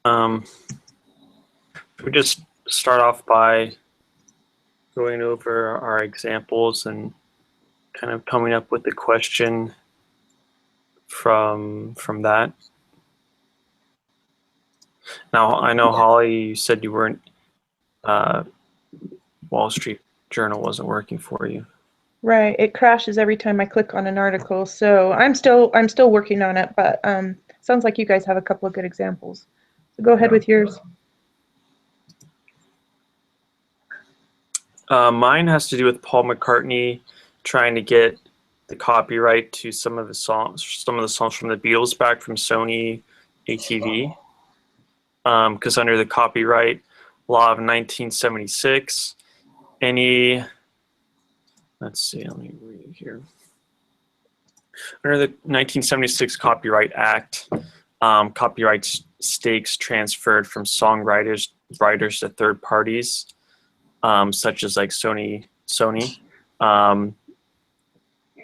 Um, we just start off by going over our examples and kind of coming up with a question from that. Now, I know, Holly, you said you weren't, Wall Street Journal wasn't working for you. Right, it crashes every time I click on an article, so I'm still working on it, but sounds like you guys have a couple of good examples. So go ahead with yours. Mine has to do with Paul McCartney trying to get the copyright to some of the songs from the Beatles back from Sony ATV. Because under the copyright law of 1976, let's see, let me read here. Under the 1976 Copyright Act, copyright stakes transferred from songwriters to third parties, such as like Sony.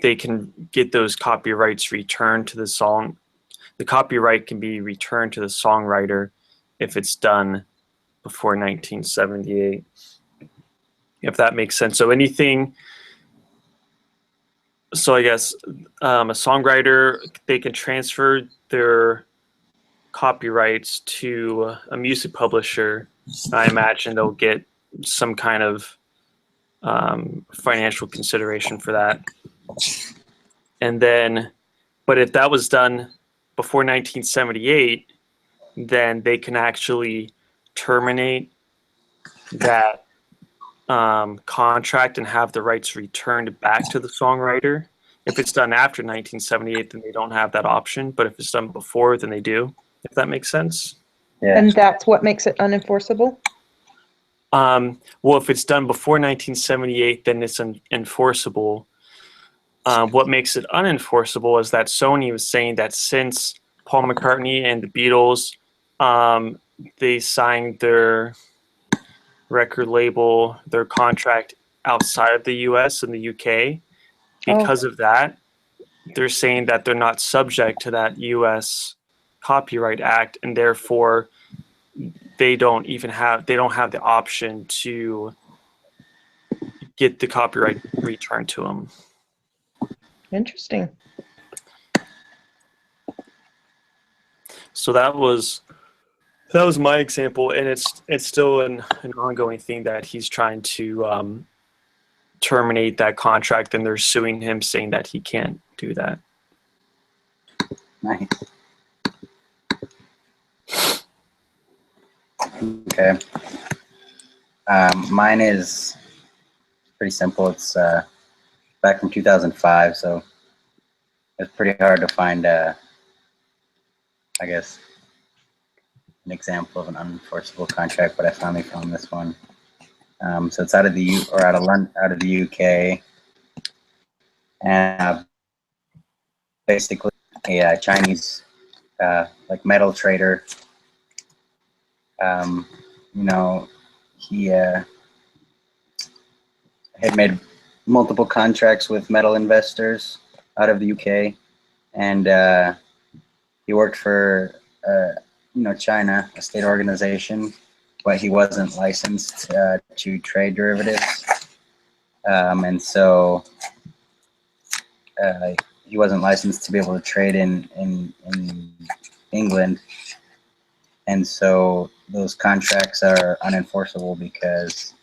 They can get those copyrights returned to the song. The copyright can be returned to the songwriter if it's done before 1978, if that makes sense. So anything, so I guess a songwriter, they can transfer their copyrights to a music publisher. I imagine they'll get some kind of financial consideration for that. And then, but if that was done before 1978, then they can actually terminate that contract and have the rights returned back to the songwriter. If it's done after 1978, then they don't have that option. But if it's done before, then they do, if that makes sense. Yeah. And that's what makes it unenforceable? Well, if it's done before 1978, then it's enforceable. What makes it unenforceable is that Sony was saying that since Paul McCartney and the Beatles, they signed their record label, their contract outside of the US and the UK. Because of that, they're saying that they're not subject to that US Copyright Act, and therefore they don't have the option to get the copyright returned to them. Interesting. So that was my example, and it's still an ongoing thing that he's trying to terminate that contract, and they're suing him, saying that he can't do that. Nice. Okay. Mine is pretty simple. It's back from 2005, so it's pretty hard to find, I guess, an example of an unenforceable contract, but I finally found this one. So it's out of the UK, and basically a Chinese like metal trader. You know, he had made multiple contracts with metal investors out of the UK, and he worked for China, a state organization, but he wasn't licensed to trade derivatives, and so he wasn't licensed to be able to trade in England, and so those contracts are unenforceable because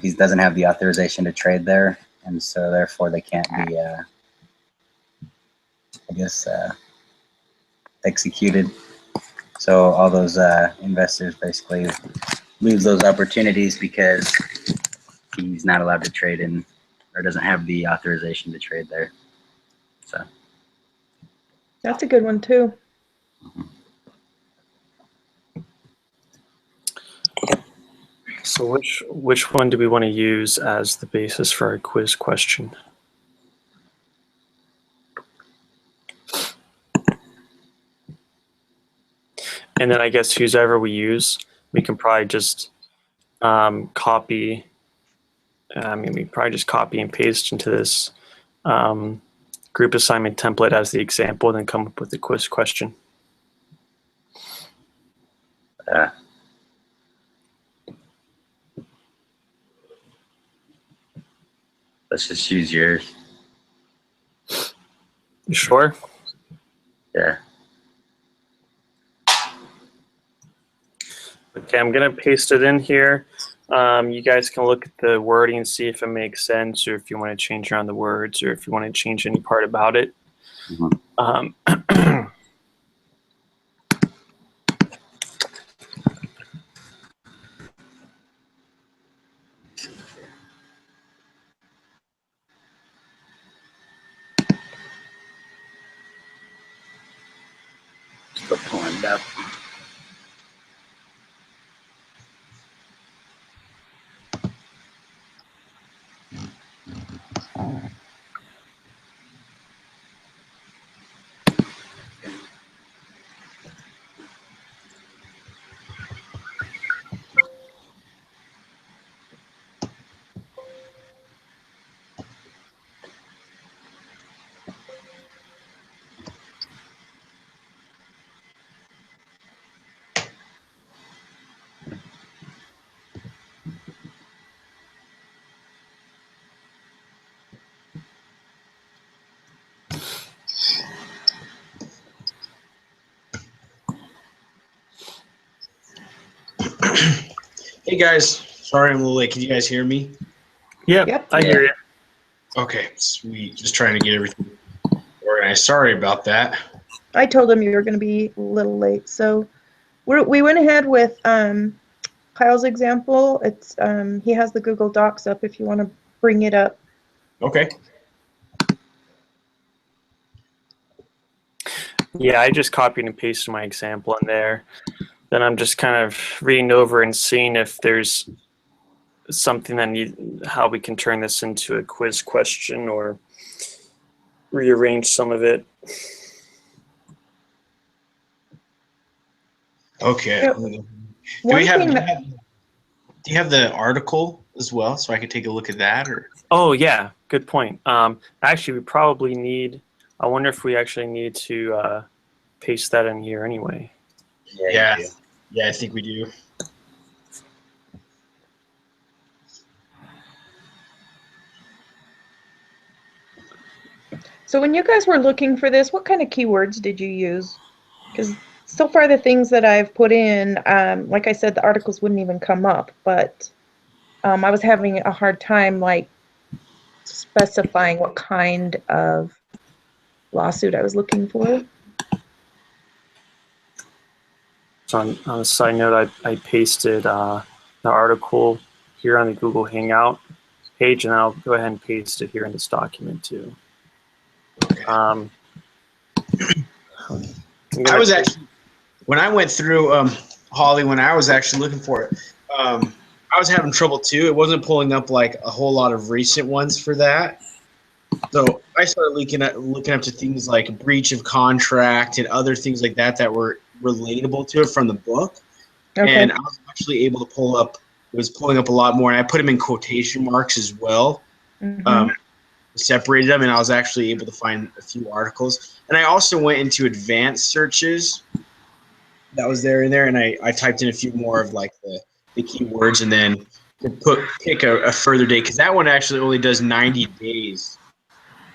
he doesn't have the authorization to trade there, and so therefore they can't be, executed. So all those investors basically lose those opportunities because he's not allowed to trade in, or doesn't have the authorization to trade there. So that's a good one too. Mm-hmm. So which one do we want to use as the basis for our quiz question? And then I guess whoever we use, we can probably just copy. We probably just copy and paste into this group assignment template as the example, and then come up with the quiz question. Uh, let's just use yours. You sure? Yeah. Okay, I'm gonna paste it in here. You guys can look at the wording and see if it makes sense, or if you want to change around the words, or if you want to change any part about it. Mhm. Still pulling it up. Hey guys, sorry I'm a little late. Can you guys hear me? Yep, I hear you. Okay, sweet. Just trying to get everything organized. Sorry about that. I told him you were going to be a little late, so we went ahead with Kyle's example. It's he has the Google Docs up if you want to bring it up. Okay. Yeah, I just copied and pasted my example in there. Then I'm just kind of reading over and seeing if there's something that how we can turn this into a quiz question or rearrange some of it. Okay. Yep. Do One we have, thing do you that, have do you have the article as well so I could take a look at that, or Oh yeah, good point. Actually, we probably need. I wonder if we actually need to paste that in here anyway. yeah. You do. Yeah, I think we do. so when you guys were looking for this, what kind of keywords did you use? Because so far the things that I've put in, like I said, the articles wouldn't even come up, but I was having a hard time like specifying what kind of lawsuit I was looking for. So on a side note, I pasted the article here on the Google Hangout page, and I'll go ahead and paste it here in this document too. I was actually, when I went through Holly, when I was actually looking for it, I was having trouble too. It wasn't pulling up like a whole lot of recent ones for that. So I started looking up to things like breach of contract and other things like that that were relatable to it from the book. Okay. And I was actually able to pulling up a lot more. And I put them in quotation marks as well. Mhm. Separated them, and I was actually able to find a few articles. And I also went into advanced searches that was there in there, and I typed in a few more of like the keywords, and then pick a further date, because that one actually only does 90 days.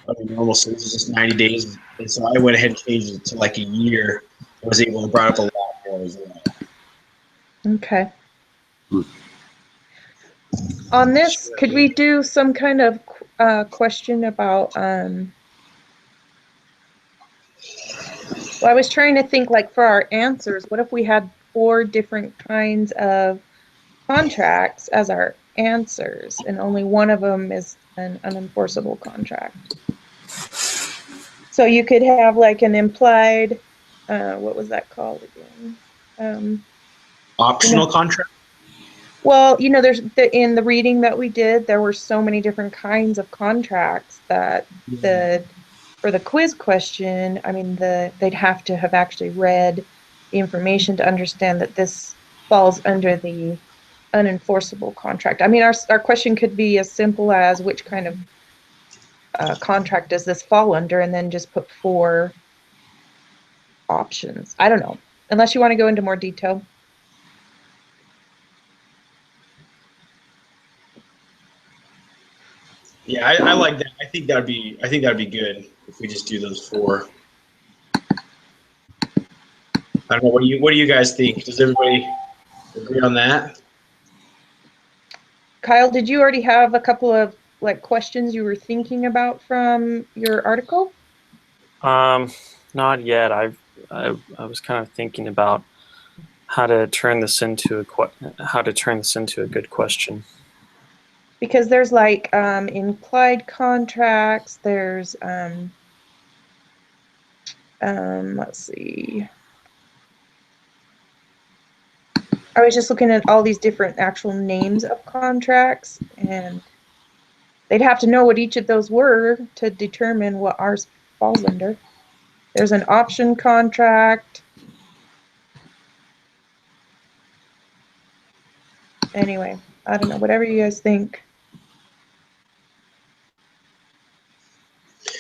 I mean, normal search is just 90 days, and so I went ahead and changed it to like a year. I was able to bring up a lot more as well. Okay. On this, could we do some kind of question about, well, I was trying to think like for our answers, what if we had 4 different kinds of contracts as our answers and only one of them is an unenforceable contract? So you could have like an implied, what was that called again? Optional contract. Well, there's in the reading that we did, there were so many different kinds of contracts that for the quiz question, I mean, they'd have to have actually read the information to understand that this falls under the unenforceable contract. I mean, our question could be as simple as which kind of contract does this fall under, and then just put 4 options. I don't know, unless you want to go into more detail. Yeah, I like that. I think that'd be good if we just do those 4. I don't know. What do you guys think? Does everybody agree on that? Kyle, did you already have a couple of like questions you were thinking about from your article? Not yet. I was kind of thinking about how to turn this into a good question. Because there's like implied contracts, there's let's see. I was just looking at all these different actual names of contracts, and they'd have to know what each of those were to determine what ours falls under. There's an option contract. Anyway, I don't know, whatever you guys think.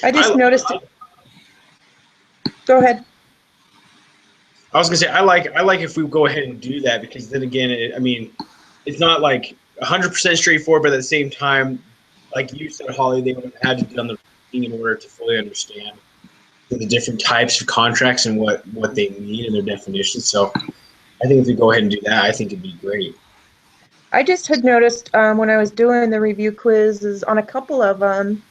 I just noticed it. Go ahead. I was gonna say I like if we go ahead and do that, because then again, it's not like 100% straightforward, but at the same time, like you said, Holly, they would have had to done the reading in order to fully understand the different types of contracts and what they mean and their definitions. So I think if we go ahead and do that, I think it'd be great. I just had noticed when I was doing the review quizzes on a couple of them,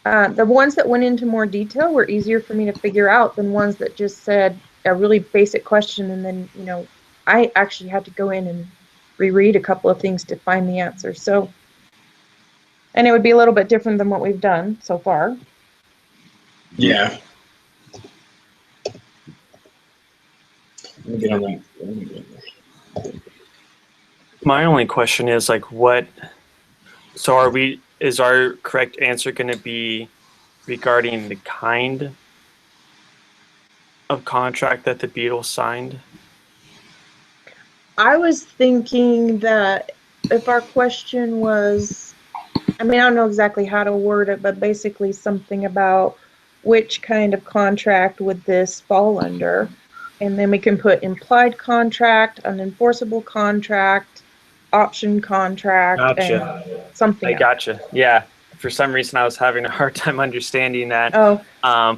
the ones that went into more detail were easier for me to figure out than ones that just said a really basic question, and then, you know, I actually had to go in and reread a couple of things to find the answer. So, and it would be a little bit different than what we've done so far. Yeah. Let me get on that. My only question is like, is our correct answer going to be regarding the kind of contract that the Beatles signed? I was thinking that if our question was, I mean, I don't know exactly how to word it, but basically something about which kind of contract would this fall under? And then we can put implied contract, unenforceable contract, option contract, Gotcha. and something else. Gotcha. Yeah. For some reason, I was having a hard time understanding that. Oh,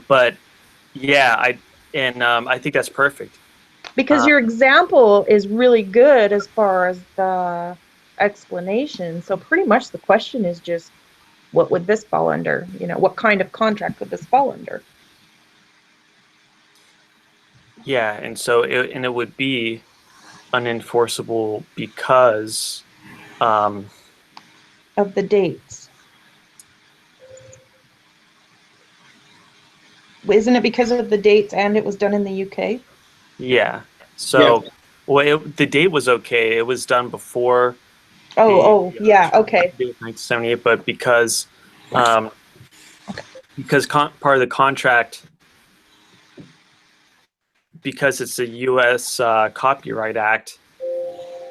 But yeah, I think that's perfect. because your example is really good as far as the explanation. So pretty much the question is just, what would this fall under? You know, what kind of contract would this fall under? Yeah, and so it would be unenforceable because Of the dates. Isn't it because of the dates and it was done in the UK? yeah. So well, the date was okay. It was done before. Yeah, okay. 1978, but because part of the contract, because it's a U.S. Copyright Act,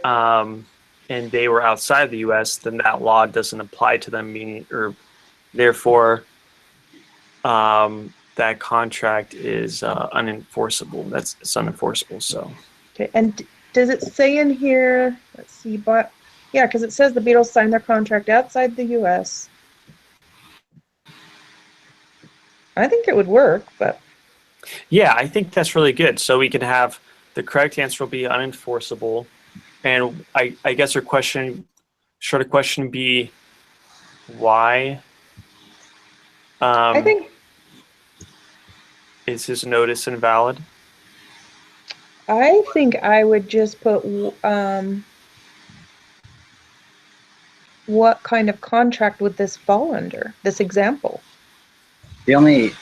and they were outside the U.S., then that law doesn't apply to them, meaning, or therefore, that contract is unenforceable. It's unenforceable. So. Okay, and does it say in here, let's see, but yeah, because it says the Beatles signed their contract outside the US. I think it would work, but. Yeah, I think that's really good. So we can have the correct answer will be unenforceable. And I guess our question, short question be why I think is his notice invalid? I would just put what kind of contract would this fall under, this example? The only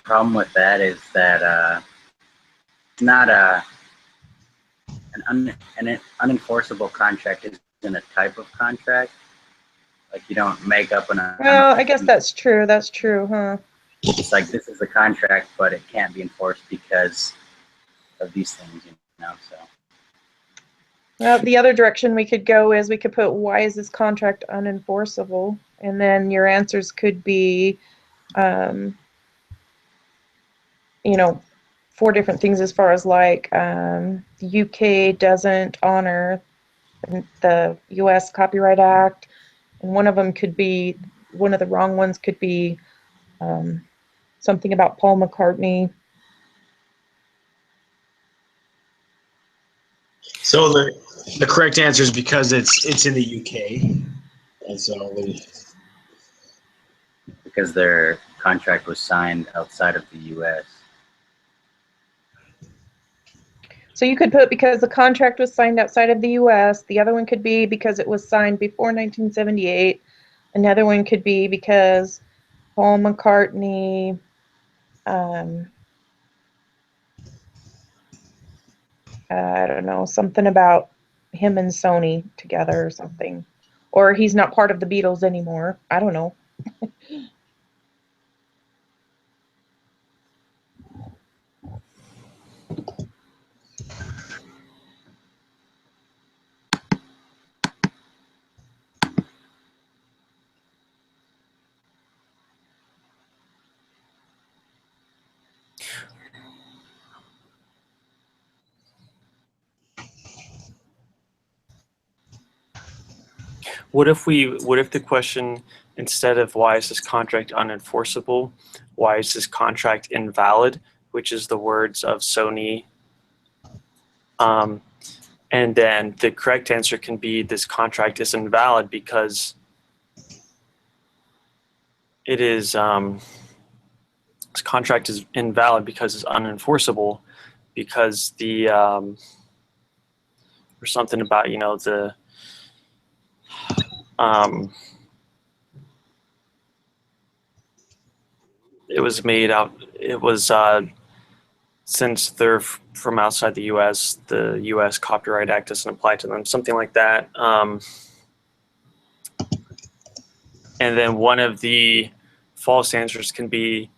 problem with that is that not an unenforceable contract isn't a type of contract. Like you don't make up Well, I guess that's true. That's true, huh? It's like this is a contract, but it can't be enforced because of these things, you know. So. Well, the other direction we could go is we could put, why is this contract unenforceable? And then your answers could be, you know, 4 different things as far as like the UK doesn't honor the US Copyright Act. And one of them could be one of the wrong ones could be something about Paul McCartney. So the correct answer is because it's in the UK, and so because their contract was signed outside of the U.S. So you could put because the contract was signed outside of the U.S. The other one could be because it was signed before 1978. Another one could be because Paul McCartney I don't know, something about him and Sony together or something. Or he's not part of the Beatles anymore. I don't know. What if the question, instead of why is this contract unenforceable, why is this contract invalid, which is the words of Sony, and then the correct answer can be this contract is invalid because it is this contract is invalid because it's unenforceable, because the or something about the it was made out. It was since they're from outside the U.S., the U.S. Copyright Act doesn't apply to them. Something like that. And then one of the false answers can be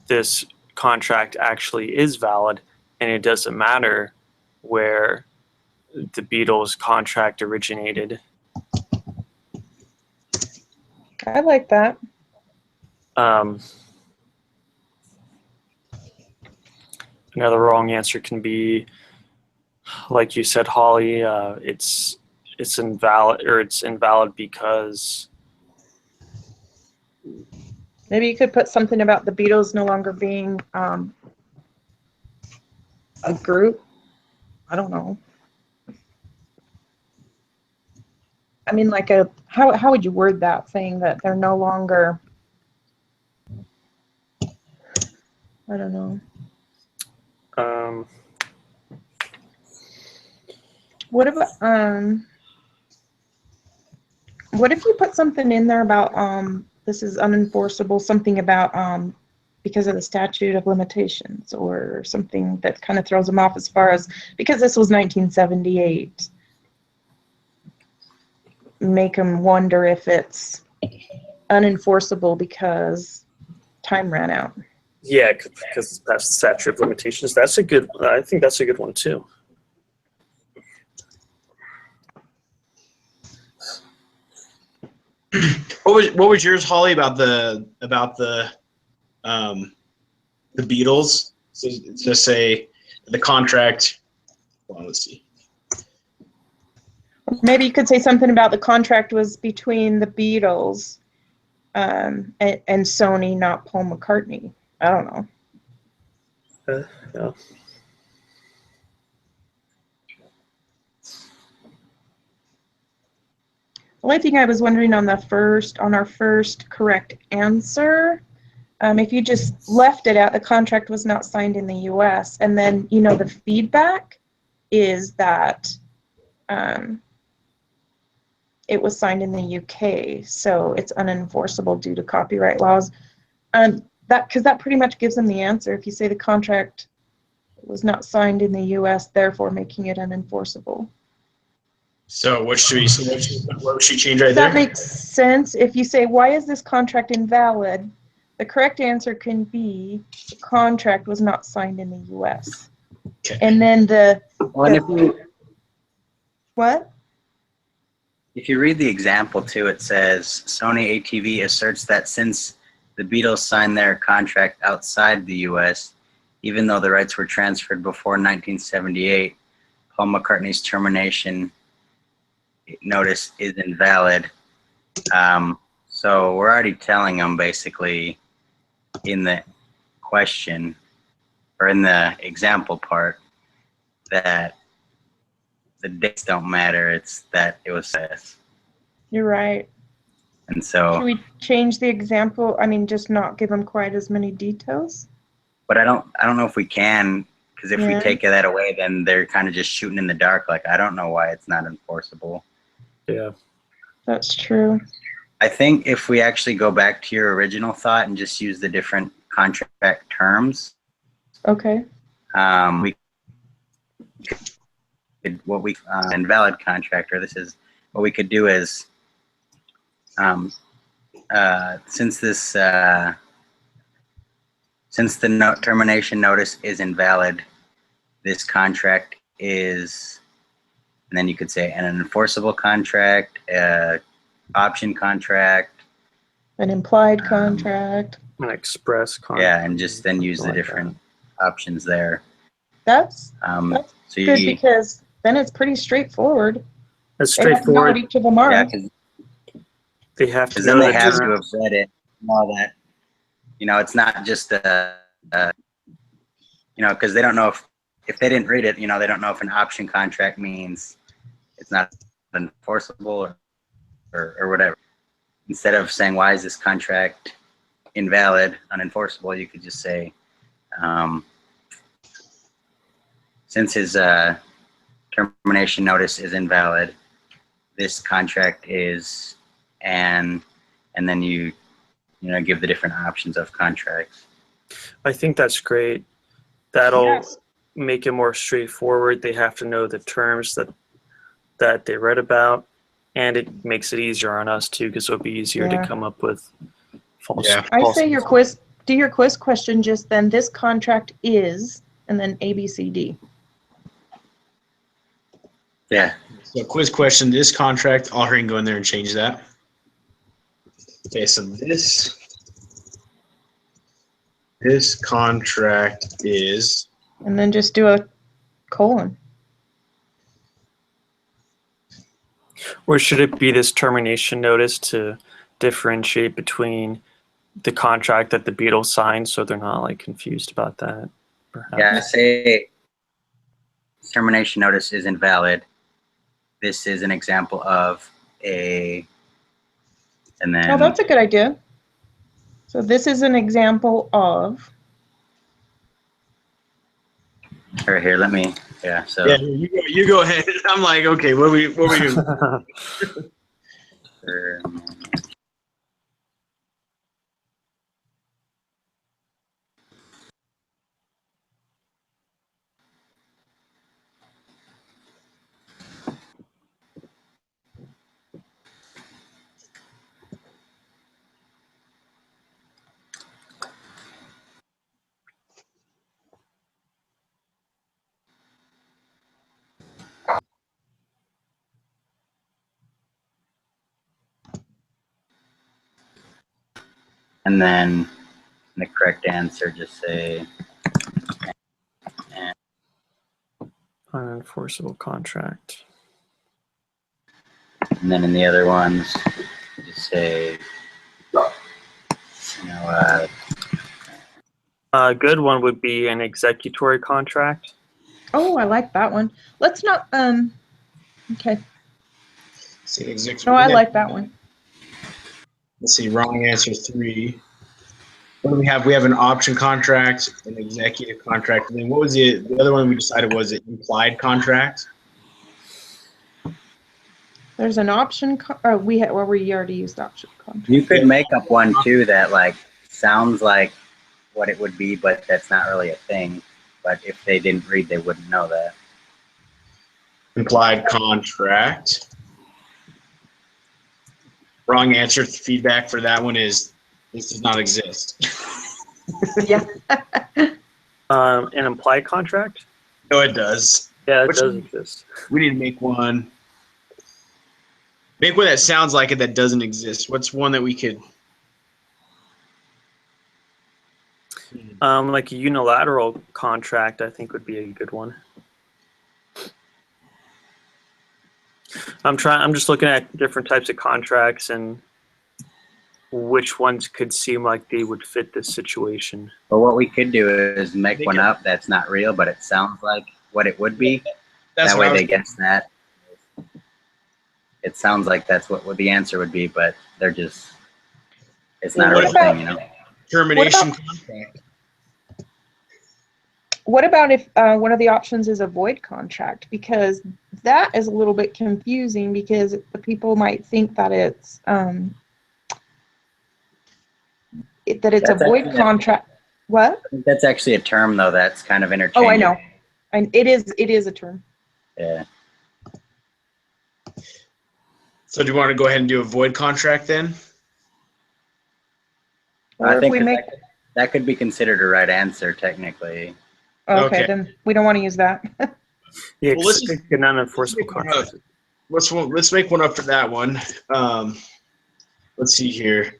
this contract actually is valid, and it doesn't matter where the Beatles contract originated. I like that. Another wrong answer can be, like you said, Holly, it's invalid, or it's invalid because Maybe you could put something about the Beatles no longer being a group. I don't know. I mean, like how would you word that, saying that they're no longer, I don't know. What about what if you put something in there about this is unenforceable, something about because of the statute of limitations, or something that kind of throws them off, as far as because this was 1978, make them wonder if it's unenforceable because time ran out. yeah, because it's past the statute of limitations. That's a good. I think that's a good one too. What was yours, Holly, about the Beatles? So just say the contract. Well, let's see. Maybe you could say something about the contract was between the Beatles and Sony, not Paul McCartney. I don't know. Yeah. The only thing I was wondering on our first correct answer, if you just left it out, the contract was not signed in the U.S., and then the feedback is that it was signed in the UK, so it's unenforceable due to copyright laws. Because that pretty much gives them the answer. If you say the contract was not signed in the U.S., therefore making it unenforceable. So what should we change right there? That makes sense. If you say, why is this contract invalid? The correct answer can be the contract was not signed in the U.S. Okay. And then what? If you read the example too, it says Sony ATV asserts that since the Beatles signed their contract outside the U.S., even though the rights were transferred before 1978, Paul McCartney's termination notice is invalid. So we're already telling them basically in the question or in the example part that the dates don't matter. It's that it was this. You're right. And Should so, we change the example? I mean, just not give them quite as many details? but I don't know if we can, because if we Yeah. take that away, then they're kind of just shooting in the dark. Like, I don't know why it's not enforceable. Yeah. That's true. I think if we actually go back to your original thought and just use the different contract terms, Okay. we could, what we, invalid contract, or this is, what we could do is, since the termination notice is invalid, this contract is, and then you could say an enforceable contract, option contract. An implied contract. An express contract. Yeah, and just then use the like different options there. That's So good you, because then it's pretty straightforward. That's They have to know what straightforward. each of them are. yeah, They have to because know then they the have term. to have read it and all that. You know, it's not just you know, because they don't know if they didn't read it, you know, they don't know if an option contract means it's not enforceable or whatever. Instead of saying, why is this contract invalid, unenforceable, you could just say, since his termination notice is invalid, this contract is, and then you know, give the different options of contracts. I think that's great. That'll Yes. make it more straightforward. They have to know the terms that they read about, and it makes it easier on us too, because it'll be easier Yeah. to come up with false. Yeah. I false say your quiz, do your quiz question just then, this contract is, and then A, B, C, D. Yeah. So quiz question, this contract, I'll hurry and go in there and change that. Okay, so this contract is, And then just do a colon. Or should it be this termination notice to differentiate between the contract that the Beatles signed, so they're not like confused about that? Perhaps. Yeah, say termination notice is invalid. This is an example of a, and then Oh, that's a good idea. So this is an example of, right here, let me, yeah, so. yeah, you go ahead. I'm like, okay, what we doing? And then the correct answer, just say, Unenforceable contract. and then in the other ones, just say, you know, A good one would be an executory contract. oh, I like that one. Let's not, okay. See, executive. No, I like that one. Let's see, wrong answer 3. What do we have? We have an option contract, an executive contract, and then what was the other one we decided was an implied contract? There's an option, or we already used option contract. you could make up one too that like sounds like what it would be, but that's not really a thing. But if they didn't read, they wouldn't know that. Implied contract. Wrong answer. Feedback for that one is this does not exist. Yeah. An implied contract? No, it does. Yeah, it Which does one? exist. We need to make one. Make one that sounds like it that doesn't exist. What's one that we could? Like a unilateral contract, I think would be a good one. I'm just looking at different types of contracts, and which ones could seem like they would fit this situation. But what we could do is make They one can- up that's not real, but it sounds like what it would be. That's That what way I was they guess that. It sounds like that's what the answer would be, but they're just, it's Well, not a what real about- thing, you know? termination What contract. What about if one of the options is a void contract? Because that is a little bit confusing because the people might think that it's that it's a That's void actually- contract. What? I think that's actually a term, though, that's kind of Oh, interchangeable. I know. And it is a term. Yeah. So do you want to go ahead and do a void contract then? Or I if think we make that could be considered a right answer, technically. okay, Okay. then we don't want to use that. Yeah, Well, let's just- an unenforceable let's make one contract. Let's make one up for that one. Let's see here.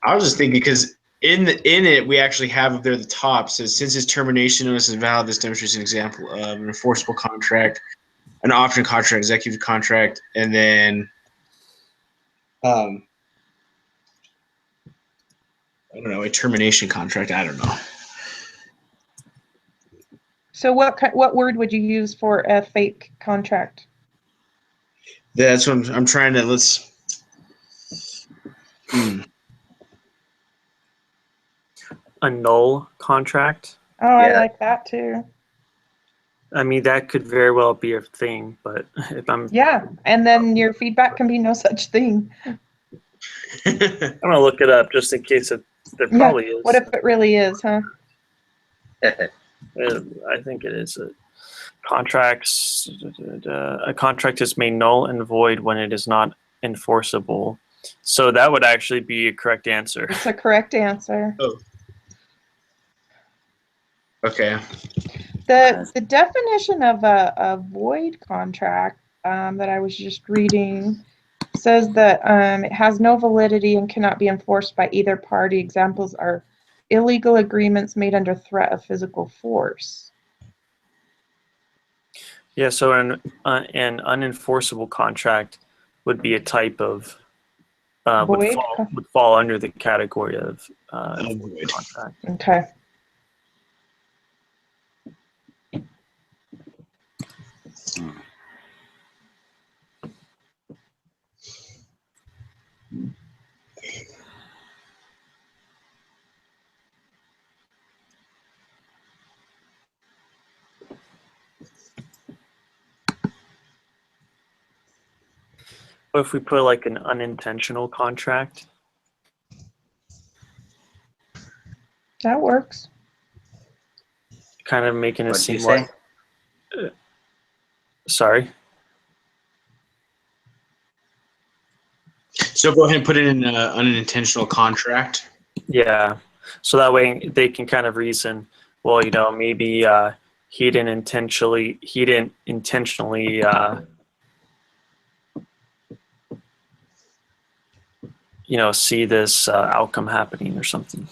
I was just thinking because in it we actually have up there at the top says since its termination notice is valid, this demonstrates an example of an enforceable contract, an option contract, executive contract, and then I don't know, a termination contract. I don't know. So what word would you use for a fake contract? That's what I'm trying to let's. A null contract. Oh, I Yeah. like that too. I mean, that could very well be a thing, but if I'm Yeah, and then your feedback can be no such thing. gonna look it up just in case there Yeah, probably is. What if it really is, huh? I think it is. Contracts. A contract is made null and void when it is not enforceable. So that would actually be a correct answer. It's a correct answer. Okay. The definition of a void contract that I was just reading says that it has no validity and cannot be enforced by either party. Examples are illegal agreements made under threat of physical force. Yeah. So an unenforceable contract would be a type of Void? would fall under the category of Void. contract. Okay. What if we put like an unintentional contract? That works. Kind of making it What'd you seem say? like. Sorry. So go ahead and put it in an unintentional contract. Yeah. So that way they can kind of reason, well, maybe he didn't intentionally see this outcome happening or something.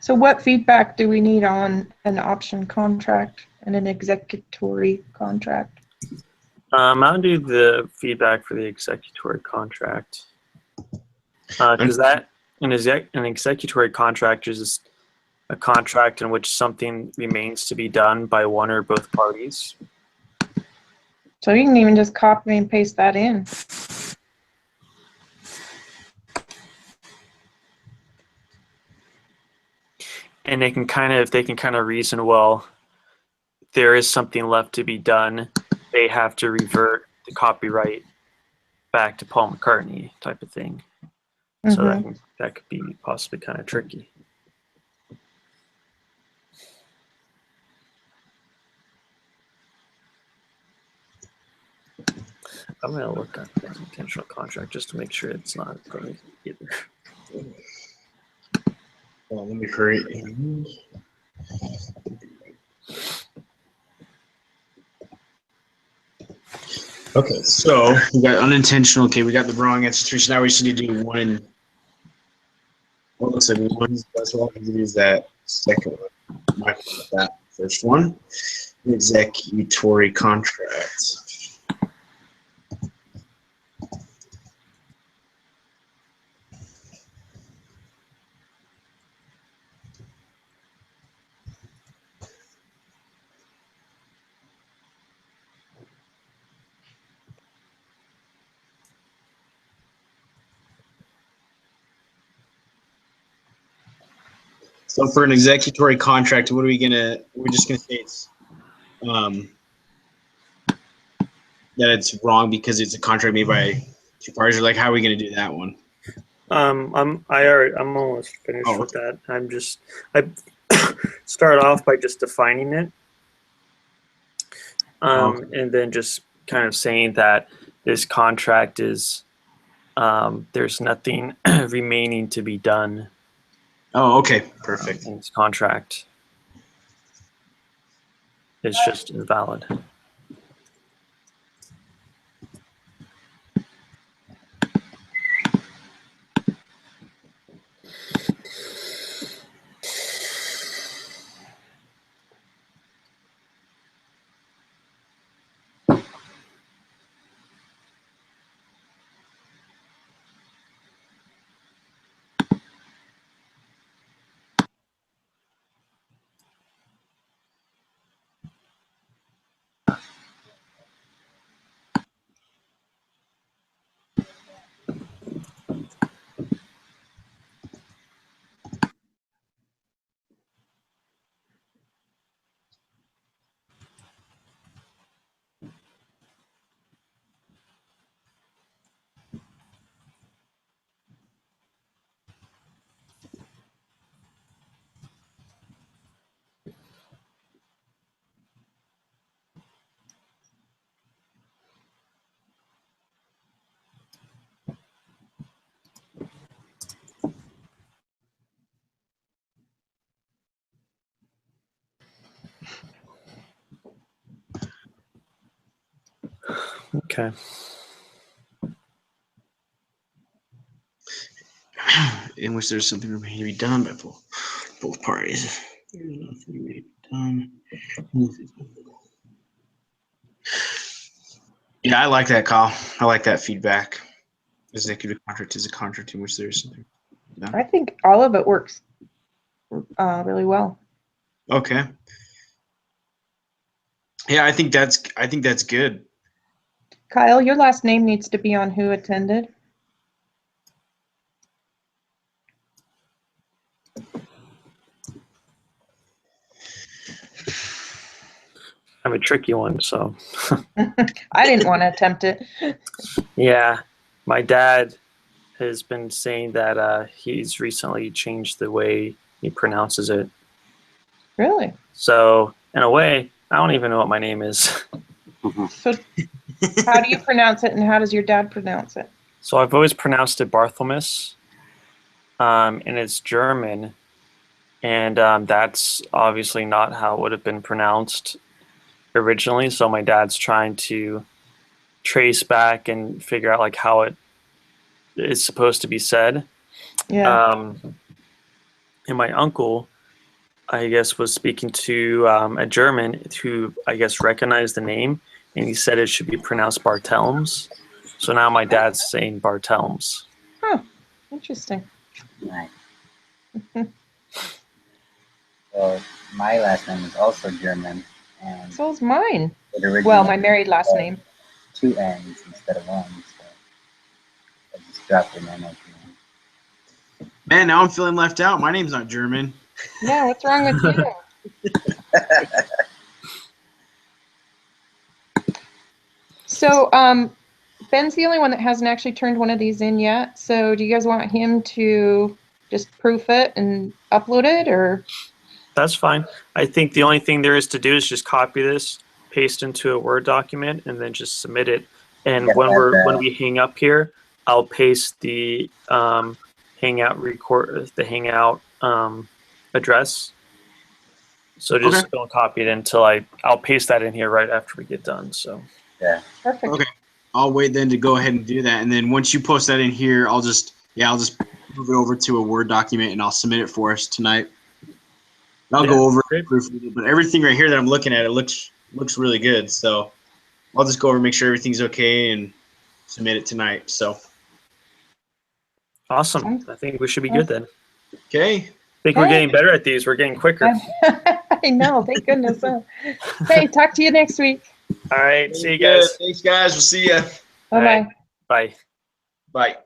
So what feedback do we need on an option contract and an executory contract? I'll do the feedback for the executory contract. Because an executory contract is a contract in which something remains to be done by one or both parties. So you can even just copy and paste that in. And they can kind of reason, well, there is something left to be done. They have to revert the copyright back to Paul McCartney type of thing. So that could be possibly kind of tricky. I'm going to look at the intentional contract just to make sure it's not going either. Well, let me create. Okay, so we got unintentional. Okay, we got the wrong answer three. So now we just need to do one looks like one's that's what I'll use that second one. Michael with that first one. Executory contract. So for an executory contract, what are we gonna? We're just gonna say it's that it's wrong because it's a contract made by two parties. Or like, how are we gonna do that one? I'm almost finished Oh, with that. I start off by just defining it, and then just kind of saying that this contract is there's nothing remaining to be done Oh, okay, perfect. in this contract. It's just invalid. Okay. In which there's something remaining to be done by both parties. There's nothing remaining to be done. Yeah, I like that, Kyle. I like that feedback. Executive contract is a contract in which there's something done. I think all of it works really well. Okay. Yeah, I think that's good. Kyle, your last name needs to be on who attended. I have a tricky one, so I didn't want to attempt it. yeah. My dad has been saying that he's recently changed the way he pronounces it. Really? So in a way, I don't even know what my name is. So how do you pronounce it and how does your dad pronounce it? So I've always pronounced it Barthelmess, and it's German, and that's obviously not how it would have been pronounced originally. So my dad's trying to trace back and figure out like how it is supposed to be said. Yeah. And my uncle, I guess, was speaking to a German who I guess recognized the name, and he said it should be pronounced Barthelms. So now my dad's saying Barthelms. Huh. Interesting. Nice. Well, my last name is also German, and So is mine. it originally Well, my married last had name. 2 N's instead of 1, so I just dropped the N at the end. Man, now I'm feeling left out. My name's not German. Yeah, what's wrong with you? So, Ben's the only one that hasn't actually turned one of these in yet. So do you guys want him to just proof it and upload it, or? That's fine. I think the only thing there is to do is just copy this, paste into a Word document, and then just submit it. And Yeah, when we hang up here, I'll paste the Hangout address. So just Okay. don't copy it until I'll paste that in here right after we get done. So Yeah. Perfect. Okay. I'll wait then to go ahead and do that, and then once you post that in here, I'll just move it over to a Word document, and I'll submit it for us tonight. And I'll go over it, proofread it, but everything right here that I'm looking at, it looks really good. So I'll just go over and make sure everything's okay and submit it tonight. So Awesome. I think we should be good then. okay. I think we're getting better at these. We're getting quicker. I know. Thank goodness. Hey, talk to you next week. All right. See you guys. Thanks, guys. We'll see you. Bye-bye. Bye. Bye.